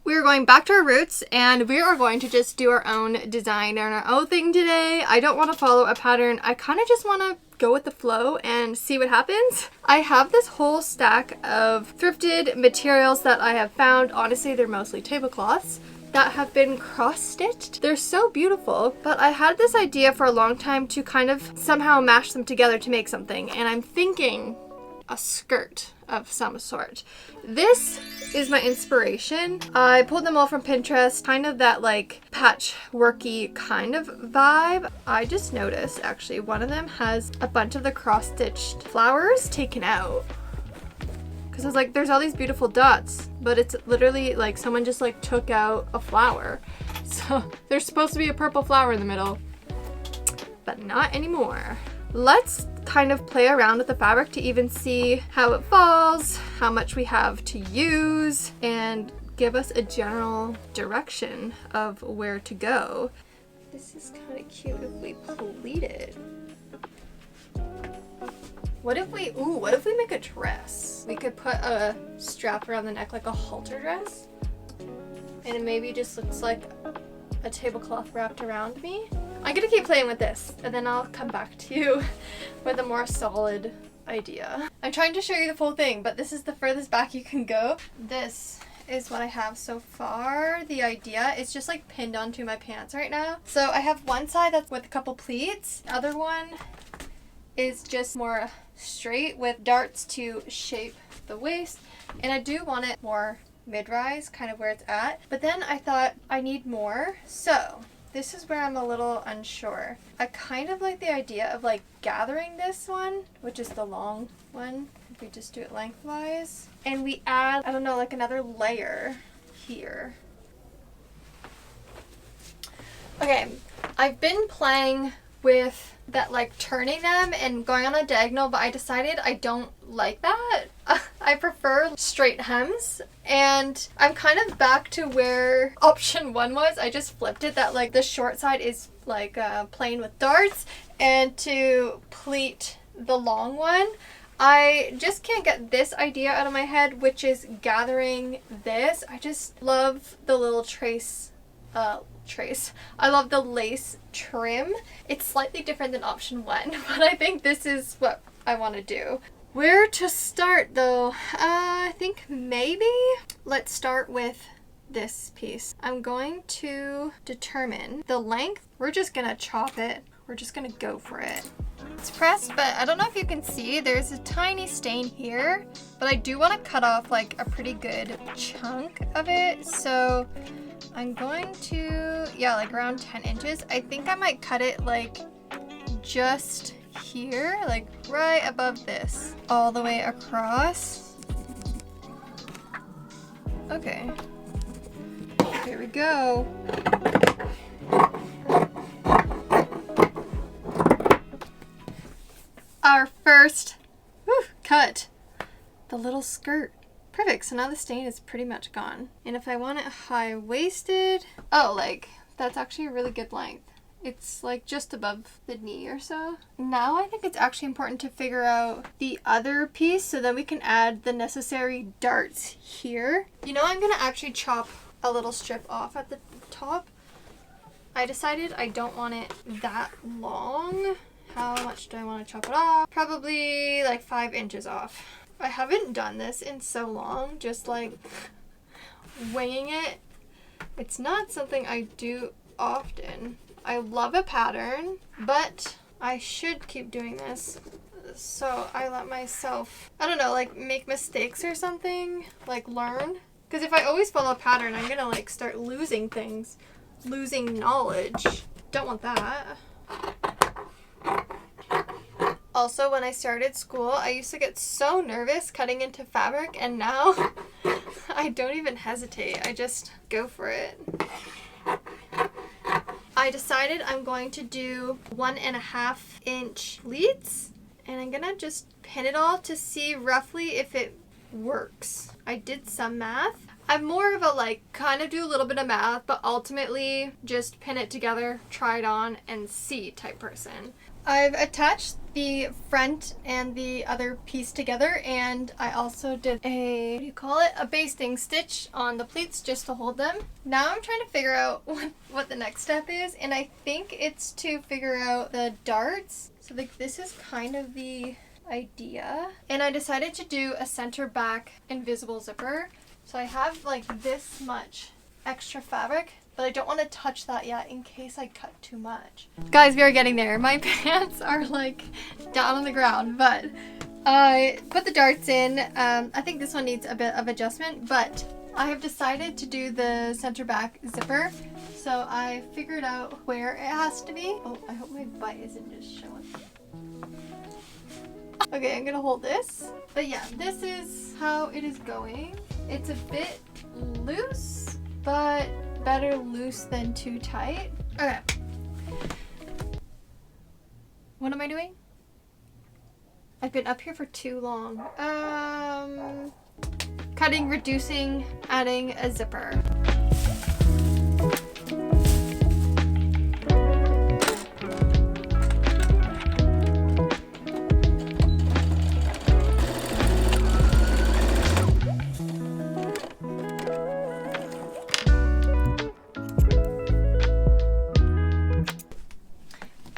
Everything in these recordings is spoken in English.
We're going back to our roots and we are going to just do our own design and our own thing today. I don't want to follow a pattern. I kind of just want to go with the flow and see what happens. I have this whole stack of thrifted materials that I have found. Honestly, they're mostly tablecloths that have been cross-stitched. They're so beautiful, but I had this idea for a long time to kind of somehow mash them together to make something, and I'm thinking a skirt of some sort. This is my inspiration. I pulled them all from Pinterest, kind of that like patchworky kind of vibe. I just noticed actually one of them has a bunch of the cross-stitched flowers taken out. Because I was like, there's all these beautiful dots, but it's literally like someone just like took out a flower. So there's supposed to be a purple flower in the middle, but not anymore. Let's kind of play around with the fabric to even see how it falls, how much we have to use, and give us a general direction of where to go. This is kind of cute if we pleat it. What if we make a dress? We could put a strap around the neck like a halter dress, and it maybe just looks like a tablecloth wrapped around me. I'm gonna keep playing with this and then I'll come back to you with a more solid idea. I'm trying to show you the full thing, but this is the furthest back you can go. This is what I have so far. The idea is just like pinned onto my pants right now. So I have one side that's with a couple pleats. The other one is just more straight with darts to shape the waist. And I do want it more mid-rise, kind of where it's at. But then I thought I need more. So this is where I'm a little unsure. I kind of like the idea of like gathering this one, which is the long one. If we just do it lengthwise. And we add, I don't know, like another layer here. Okay, I've been playing with that, like turning them and going on a diagonal, but I decided I don't like that. I prefer straight hems, and I'm kind of back to where option 1 was. I just flipped it, that like the short side is like plain with darts, and to pleat the long one. I just can't get this idea out of my head, which is gathering this. I just love the little trace. I love the lace trim. It's slightly different than option 1, but I think this is what I want to do. Where to start though? I think maybe let's start with this piece. I'm going to determine the length. We're just gonna chop it. We're just gonna go for it. It's pressed, but I don't know if you can see, there's a tiny stain here, but I do want to cut off like a pretty good chunk of it. So I'm going to, yeah, like around 10 inches. I think I might cut it like just here, like right above this, all the way across. Okay, here we go. Our first cut, the little skirt. Perfect, so now the stain is pretty much gone. And if I want it high-waisted, oh, like, that's actually a really good length. It's like just above the knee or so. Now I think it's actually important to figure out the other piece so then we can add the necessary darts here. You know, I'm gonna actually chop a little strip off at the top. I decided I don't want it that long. How much do I want to chop it off? Probably like 5 inches off. I haven't done this in so long, just like winging it. It's not something I do often. I love a pattern, but I should keep doing this. So I let myself, I don't know, like make mistakes or something, like learn. Because if I always follow a pattern, I'm gonna like start losing things, losing knowledge. Don't want that. Also, when I started school, I used to get so nervous cutting into fabric, and now I don't even hesitate. I just go for it. I decided I'm going to do 1.5 inch pleats, and I'm gonna just pin it all to see roughly if it works. I did some math. I'm more of a like kind of do a little bit of math, but ultimately just pin it together, try it on, and see type person. I've attached the front and the other piece together, and I also did a, what do you call it? A basting stitch on the pleats just to hold them. Now I'm trying to figure out what the next step is, and I think it's to figure out the darts. So like this is kind of the idea. And I decided to do a center back invisible zipper. So I have like this much extra fabric, but I don't want to touch that yet in case I cut too much. Guys, we are getting there. My pants are like down on the ground, but I put the darts in. I think this one needs a bit of adjustment, but I have decided to do the center back zipper. So I figured out where it has to be. Oh, I hope my butt isn't just showing. Okay, I'm gonna hold this. But yeah, this is how it is going. It's a bit loose, but better loose than too tight. Okay. What am I doing? I've been up here for too long. Cutting, reducing, adding a zipper.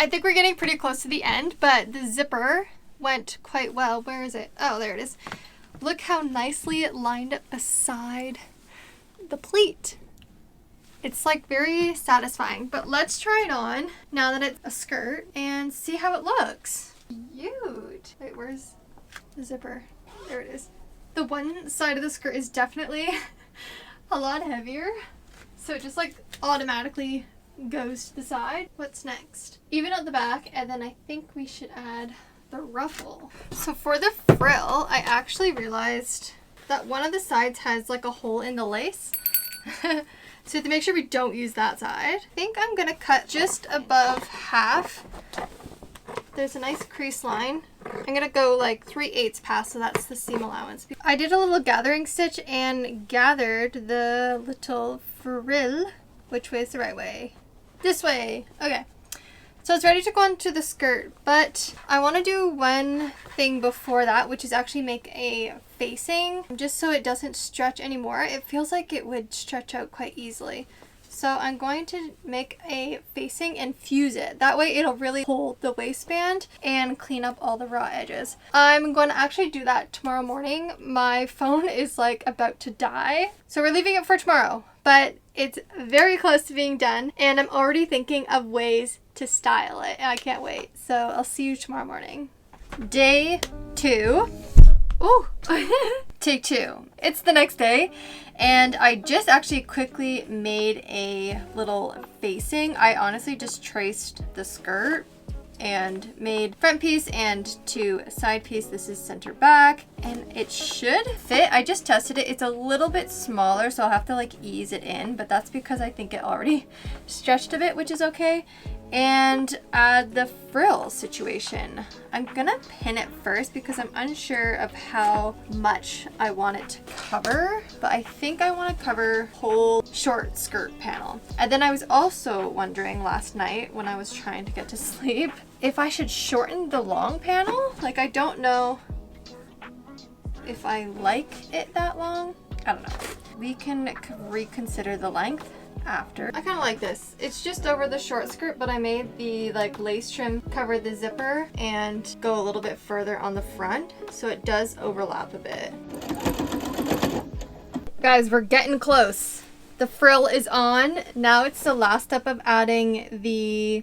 I think we're getting pretty close to the end, but the zipper went quite well. Where is it? Oh, there it is. Look how nicely it lined up beside the pleat. It's like very satisfying, but let's try it on now that it's a skirt and see how it looks. Cute. Wait, where's the zipper? There it is. The one side of the skirt is definitely a lot heavier, so it just like automatically goes to the side. What's next? Even out the back, and then I think we should add the ruffle. So for the frill, I actually realized that one of the sides has like a hole in the lace. So you have to make sure we don't use that side. I think I'm gonna cut just above half. There's a nice crease line. I'm gonna go like 3/8 past, so that's the seam allowance. I did a little gathering stitch and gathered the little frill. Which way is the right way? This way. Okay. So it's ready to go onto the skirt, but I want to do one thing before that, which is actually make a facing, just so it doesn't stretch anymore. It feels like it would stretch out quite easily. So I'm going to make a facing and fuse it. That way it'll really hold the waistband and clean up all the raw edges. I'm going to actually do that tomorrow morning. My phone is like about to die, so we're leaving it for tomorrow. But it's very close to being done, and I'm already thinking of ways to style it. I can't wait. So I'll see you tomorrow morning. Day 2. Ooh. Take 2. It's the next day, and I just actually quickly made a little facing. I honestly just traced the skirt and made front piece and 2 side piece. This is center back, and it should fit. I just tested it. It's a little bit smaller, so I'll have to like ease it in, but that's because I think it already stretched a bit, which is okay. And add the frill situation. I'm gonna pin it first because I'm unsure of how much I want it to cover, but I think I want to cover whole short skirt panel. And then I was also wondering last night when I was trying to get to sleep if I should shorten the long panel. Like, I don't know if I like it that long. I don't know. We can reconsider the length after. I kind of like this. It's just over the short skirt, but I made the like lace trim cover the zipper and go a little bit further on the front, so it does overlap a bit. Guys, we're getting close. The frill is on. Now it's the last step of adding the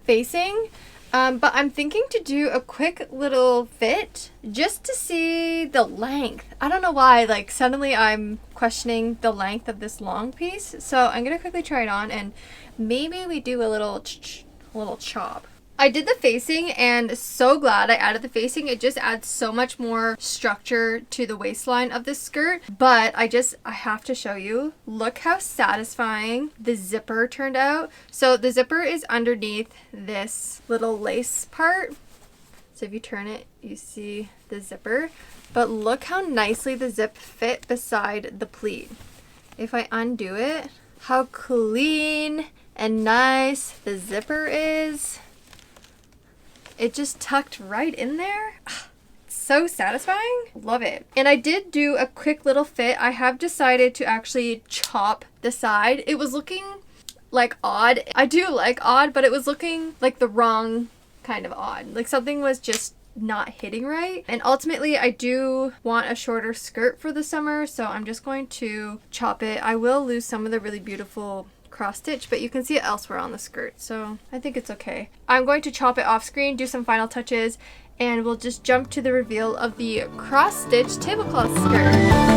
facing. But I'm thinking to do a quick little fit just to see the length. I don't know why, like suddenly I'm questioning the length of this long piece. So I'm gonna quickly try it on, and maybe we do a little chop. I did the facing, and so glad I added the facing. It just adds so much more structure to the waistline of this skirt. But I have to show you, look how satisfying the zipper turned out. So the zipper is underneath this little lace part. So if you turn it, you see the zipper. But look how nicely the zip fit beside the pleat. If I undo it, how clean and nice the zipper is. it just tucked right in there. So satisfying. Love it. And I did do a quick little fit. I have decided to actually chop the side. It was looking like odd. I do like odd, but it was looking like the wrong kind of odd. Like something was just not hitting right. And ultimately I do want a shorter skirt for the summer, so I'm just going to chop it. I will lose some of the really beautiful cross stitch, but you can see it elsewhere on the skirt, so I think it's okay. I'm going to chop it off screen, do some final touches, and we'll just jump to the reveal of the cross stitch tablecloth skirt.